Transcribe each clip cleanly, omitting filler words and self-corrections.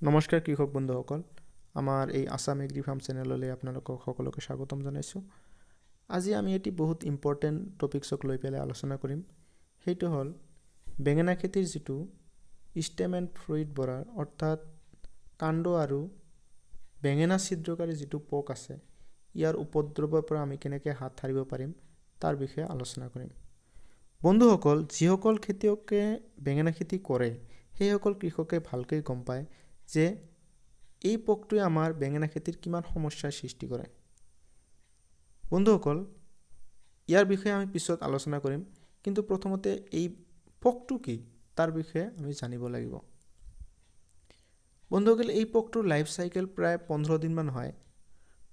নমস্কাৰ কৃষক বন্ধুসকল, আমাৰ এই আসাম এগ্ৰি ফাৰ্ম চেনেললৈ আপোনালোকক সকলোকে স্বাগতম জনাইছোঁ। আজি আমি এটি বহুত ইম্পৰ্টেণ্ট টপিকছক লৈ পেলাই আলোচনা কৰিম। সেইটো হ'ল বেঙেনা খেতিৰ যিটো ষ্টেম এণ্ড ফ্ৰুইট বৰাৰ অৰ্থাৎ কাণ্ড আৰু বেঙেনা ছিদ্ৰকাৰী যিটো পোক আছে, ইয়াৰ উপদ্ৰৱৰ পৰা আমি কেনেকৈ হাত সাৰিব পাৰিম তাৰ বিষয়ে আলোচনা কৰিম। বন্ধুসকল, যিসকল খেতিয়কে বেঙেনা খেতি কৰে সেইসকল কৃষকে ভালকৈ গম পায় যে এই পোকটোৱে আমাৰ বেঙেনা খেতিৰ কিমান সমস্যাৰ সৃষ্টি কৰে। বন্ধুসকল, ইয়াৰ বিষয়ে আমি পিছত আলোচনা কৰিম, কিন্তু প্ৰথমতে এই পোকটো কি তাৰ বিষয়ে আমি জানিব লাগিব। বন্ধুসকল, এই পোকটোৰ লাইফ চাইকেল প্ৰায় 15 দিনমান হয়।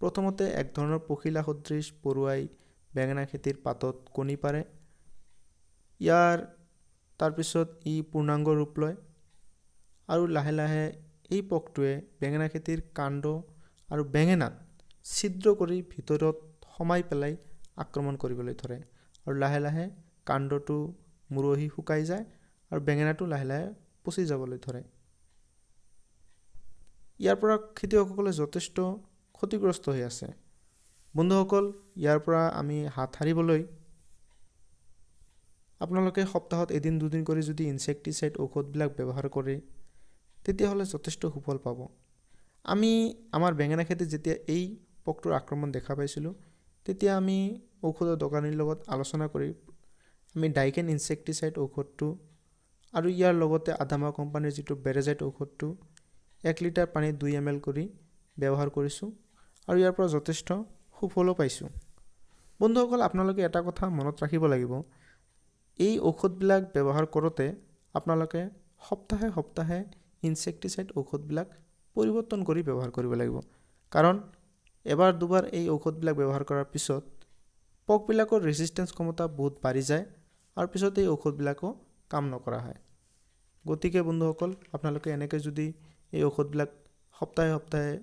প্ৰথমতে এক ধৰণৰ পখিলা সদৃশ পৰুৱাই বেঙেনা খেতিৰ পাতত কণী পাৰে। ইয়াৰ তাৰপিছত ই পূৰ্ণাংগ ৰূপ লয় আৰু লাহে লাহে এই পোকটোৱে বেঙেনা খেতিৰ কাণ্ড আৰু বেঙেনাত ছিদ্ৰ কৰি ভিতৰত সোমাই পেলাই আক্ৰমণ কৰিবলৈ ধৰে আৰু লাহে লাহে কাণ্ডটো মৰহি শুকাই যায় আৰু বেঙেনাটো লাহে লাহে পচি যাবলৈ ধৰে। ইয়াৰ পৰা খেতিয়কসকলে যথেষ্ট ক্ষতিগ্ৰস্ত হৈ আছে। বন্ধুসকল, ইয়াৰ পৰা আমি হাত সাৰিবলৈ আপোনালোকে সপ্তাহত এদিন দুদিন কৰি যদি ইনছেক্টিচাইড ঔষধবিলাক ব্যৱহাৰ কৰে তেতিয়াহ'লে যথেষ্ট সুফল পাব। আমি আমাৰ বেঙেনা খেতিত যেতিয়া এই পোকটোৰ আক্ৰমণ দেখা পাইছিলোঁ, তেতিয়া আমি ঔষধৰ দোকানীৰ লগত আলোচনা কৰি আমি ডাইকেন ইনছেক্টিচাইড ঔষধটো আৰু ইয়াৰ লগতে আদামা কোম্পানীৰ যিটো বেৰেজাইট ঔষধটো 1 লিটাৰ পানীত 2 ml কৰি ব্যৱহাৰ কৰিছোঁ আৰু ইয়াৰ পৰা যথেষ্ট সুফলো পাইছোঁ। বন্ধুসকল, আপোনালোকে এটা কথা মনত ৰাখিব লাগিব, এই ঔষধবিলাক ব্যৱহাৰ কৰোঁতে আপোনালোকে সপ্তাহে সপ্তাহে ইনছেক্টিচাইড ঔষধবিলাক পৰিৱৰ্তন কৰি ব্যৱহাৰ কৰিব লাগিব। কাৰণ এবাৰ দুবাৰ এই ঔষধবিলাক ব্যৱহাৰ কৰাৰ পিছত পোকবিলাকৰ ৰেজিষ্টেঞ্চ ক্ষমতা বহুত বাঢ়ি যায় আৰু পিছত এই ঔষধবিলাকো কাম নকৰা হয়। গতিকে বন্ধুসকল, আপোনালোকে এনেকৈ যদি এই ঔষধবিলাক সপ্তাহে সপ্তাহে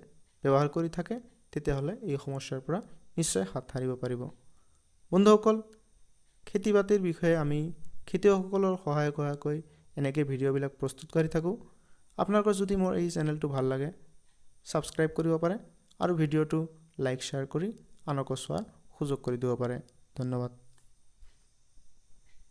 ব্যৱহাৰ কৰি থাকে তেতিয়াহ'লে এই সমস্যাৰ পৰা নিশ্চয় হাত সাৰিব পাৰিব। বন্ধুসকল, খেতি বাতিৰ বিষয়ে আমি খেতিয়কসকলৰ সহায়ক হোৱাকৈ এনেকৈ ভিডিঅ'বিলাক প্ৰস্তুত কৰি থাকোঁ। আপোনালোকৰ যদি মোৰ এই চেনেলটো ভাল লাগে ছাবস্ক্ৰাইব কৰিব পাৰে আৰু ভিডিঅ'টো লাইক শ্বেয়াৰ কৰি আনকো চোৱাৰ সুযোগ কৰি দিব পাৰে। ধন্যবাদ।